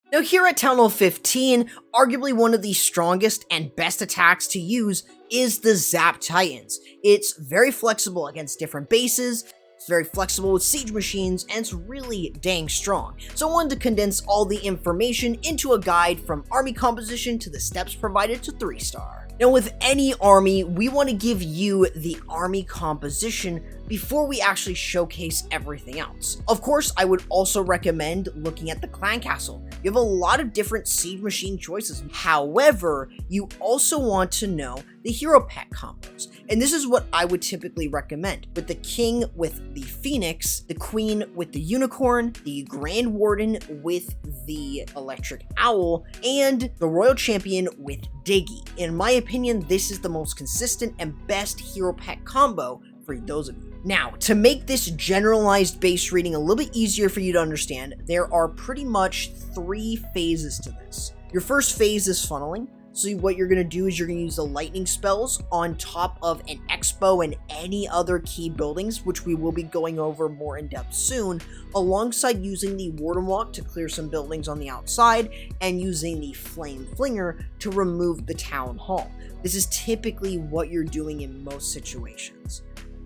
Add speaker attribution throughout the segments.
Speaker 1: Now here at Town Hall 15, arguably one of the strongest and best attacks to use is the Zap Titans. It's very flexible against different bases, it's very flexible with siege machines, and it's really dang strong. So I wanted to condense all the information into a guide from army composition to the steps provided to 3-star. Now with any army, we want to give you the army composition before we actually showcase everything else. Of course, I would also recommend looking at the clan castle. You have a lot of different siege machine choices. However, you also want to know the hero pet combos, and this is what I would typically recommend, with the king with the phoenix, the queen with the unicorn, the grand warden with the electric owl, and the royal champion with Diggy. In my opinion, this is the most consistent and best hero pet combo for those of you. Now, to make this generalized base reading a little bit easier for you to understand, there are pretty much 3 phases to this. Your first phase is funneling. So what you're going to do is you're going to use the lightning spells on top of an expo and any other key buildings, which we will be going over more in depth soon, alongside using the Warden walk to clear some buildings on the outside and using the flame flinger to remove the town hall. This is typically what you're doing in most situations.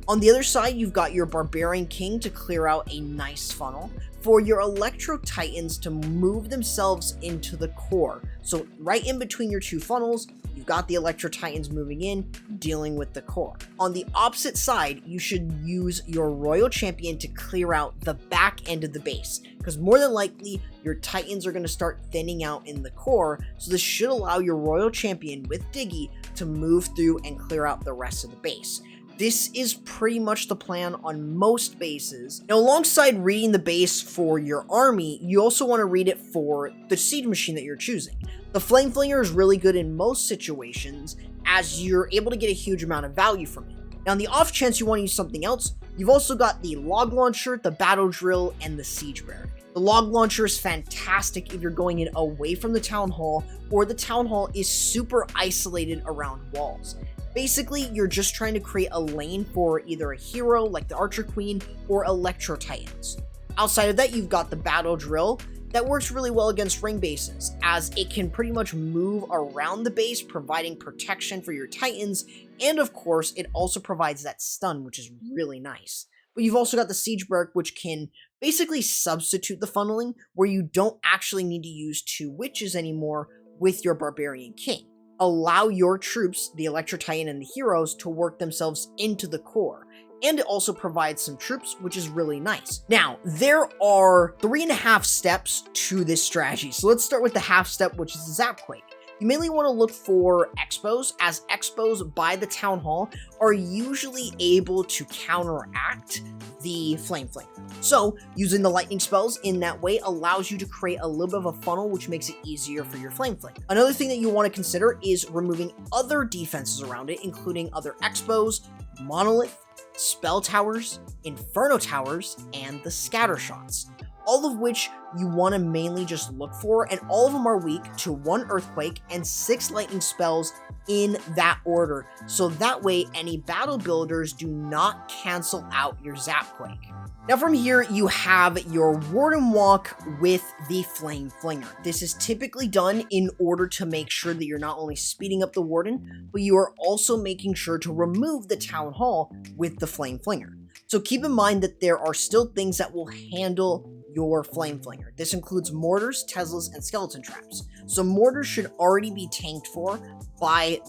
Speaker 1: On the other side, you've got your Barbarian King to clear out a nice funnel, for your Electro Titans to move themselves into the core. So right in between your 2 funnels, you've got the Electro Titans moving in, dealing with the core. On the opposite side, you should use your Royal Champion to clear out the back end of the base, because more than likely, your Titans are going to start thinning out in the core, so this should allow your Royal Champion with Diggy to move through and clear out the rest of the base. This is pretty much the plan on most bases. Now, alongside reading the base for your army, you also want to read it for the siege machine that you're choosing. The Flame Flinger is really good in most situations, as you're able to get a huge amount of value from it. Now, on the off chance you want to use something else, you've also got the Log Launcher, the Battle Drill, and the Siege Barrack. The Log Launcher is fantastic if you're going in away from the Town Hall, or the Town Hall is super isolated around walls. Basically, you're just trying to create a lane for either a hero like the Archer Queen or Electro Titans. Outside of that, you've got the Battle Drill that works really well against ring bases, as it can pretty much move around the base, providing protection for your Titans, and of course, it also provides that stun, which is really nice. But you've also got the Siege Barrack, which can basically substitute the funneling, where you don't actually need to use 2 witches anymore with your Barbarian King. Allow your troops, the Electro Titan and the heroes, to work themselves into the core. And it also provides some troops, which is really nice. Now, there are 3.5 steps to this strategy. So let's start with the half step, which is the ZapQuake. You mainly want to look for expos, as expos by the Town Hall are usually able to counteract the Flame Flinger. So, using the lightning spells in that way allows you to create a little bit of a funnel, which makes it easier for your Flame Flinger. Another thing that you want to consider is removing other defenses around it, including other expos, monolith, spell towers, inferno towers, and the scatter shots. All of which you want to mainly just look for, and all of them are weak to 1 earthquake and 6 lightning spells in that order, so that way any battle builders do not cancel out your ZapQuake. Now from here, you have your Warden walk with the Flame Flinger. This is typically done in order to make sure that you're not only speeding up the Warden, but you are also making sure to remove the Town Hall with the Flame Flinger. So keep in mind that there are still things that will handle your Flame Flinger. This includes mortars, Teslas, and skeleton traps. So mortars should already be tanked for by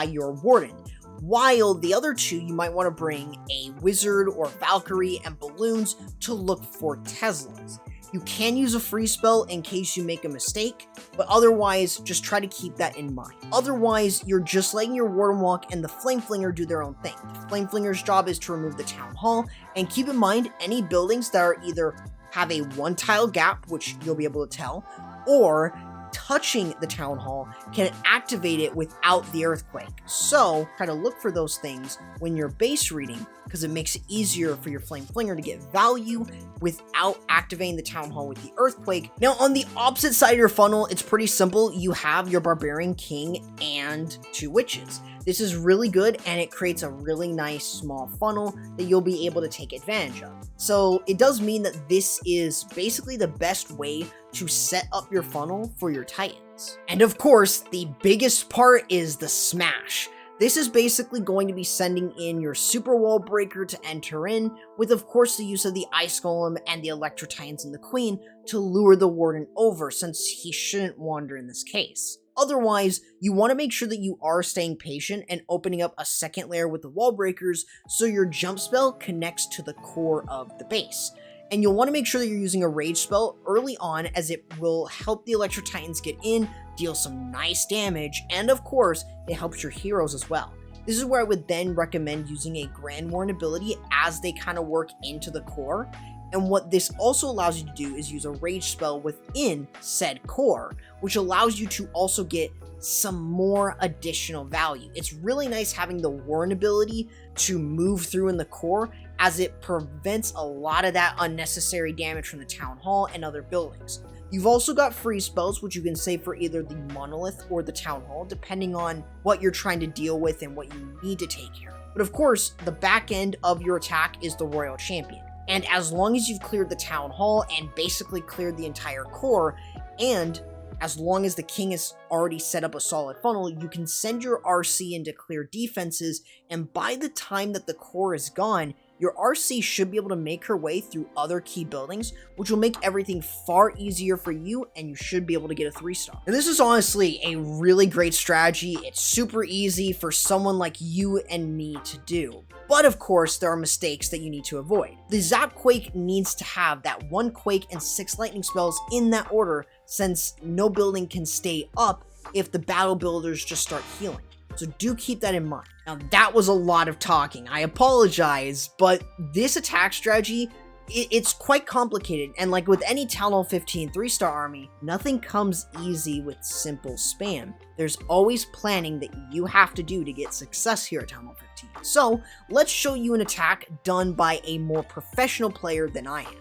Speaker 1: your Warden, while the other 2 you might want to bring a Wizard or Valkyrie and balloons to look for Teslas. You can use a free spell in case you make a mistake, but otherwise, just try to keep that in mind. Otherwise, you're just letting your Warden walk and the Flame Flinger do their own thing. The Flame Flinger's job is to remove the Town Hall, and keep in mind, any buildings that are either have a 1-tile gap, which you'll be able to tell, or touching the Town Hall can activate it without the earthquake. So try to look for those things when you're base reading, because it makes it easier for your Flame Flinger to get value without activating the Town Hall with the earthquake. Now on the opposite side of your funnel, it's pretty simple. You have your Barbarian King and 2 witches. This is really good, and it creates a really nice small funnel that you'll be able to take advantage of. So it does mean that this is basically the best way to set up your funnel for your Titans. And of course, the biggest part is the smash. This is basically going to be sending in your super wall breaker to enter in, with of course the use of the Ice Golem and the Electro Titans and the Queen to lure the Warden over, since he shouldn't wander in this case. Otherwise, you want to make sure that you are staying patient and opening up a second layer with the wall breakers so your jump spell connects to the core of the base. And you'll want to make sure that you're using a rage spell early on, as it will help the Electro Titans get in, deal some nice damage, and of course, it helps your heroes as well. This is where I would then recommend using a Grand Warden ability as they kind of work into the core. And what this also allows you to do is use a rage spell within said core, which allows you to also get some more additional value. It's really nice having the Warden ability to move through in the core, as it prevents a lot of that unnecessary damage from the Town Hall and other buildings. You've also got freeze spells, which you can save for either the Monolith or the Town Hall, depending on what you're trying to deal with and what you need to take care of. But of course, the back end of your attack is the Royal Champion. And as long as you've cleared the Town Hall and basically cleared the entire core, and as long as the king has already set up a solid funnel, you can send your RC in to clear defenses, and by the time that the core is gone, your RC should be able to make her way through other key buildings, which will make everything far easier for you, and you should be able to get a 3-star. And this is honestly a really great strategy. It's super easy for someone like you and me to do. But of course, there are mistakes that you need to avoid. The ZapQuake needs to have that 1 Quake and 6 Lightning spells in that order, since no building can stay up if the battle builders just start healing. So do keep that in mind. Now that was a lot of talking, I apologize, but this attack strategy, it's quite complicated, and like with any Town Hall 15 3-star army, nothing comes easy with simple spam. There's always planning that you have to do to get success here at Town Hall 15. So let's show you an attack done by a more professional player than I am.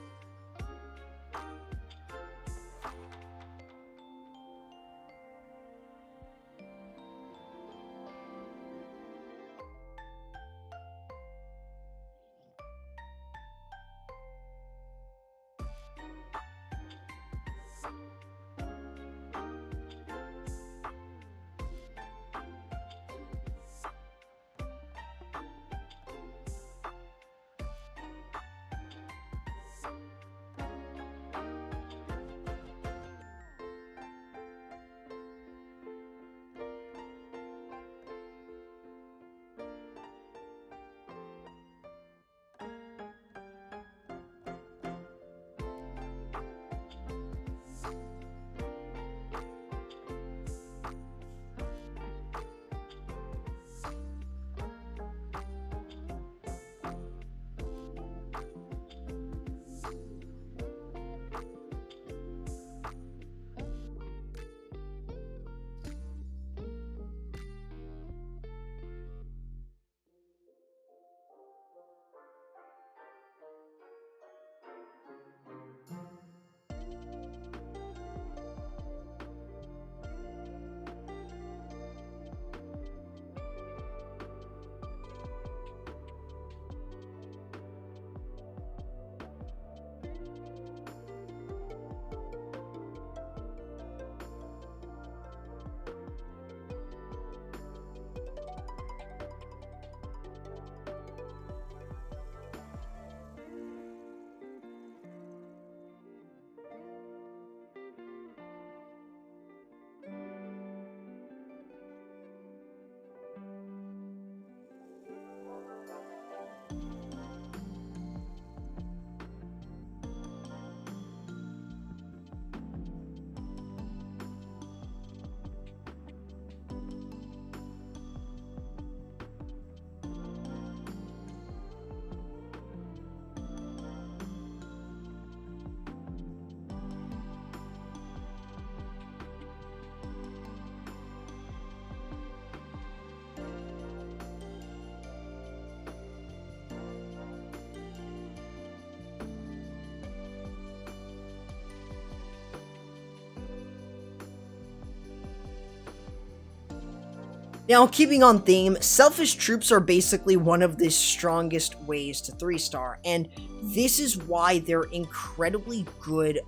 Speaker 1: Now, keeping on theme, selfish troops are basically one of the strongest ways to 3-star, and this is why they're incredibly good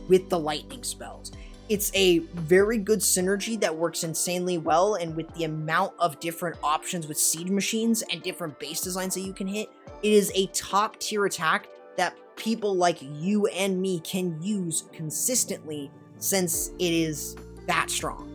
Speaker 1: with the lightning spells. It's a very good synergy that works insanely well, and with the amount of different options with siege machines and different base designs that you can hit, it is a top tier attack that people like you and me can use consistently since it is that strong.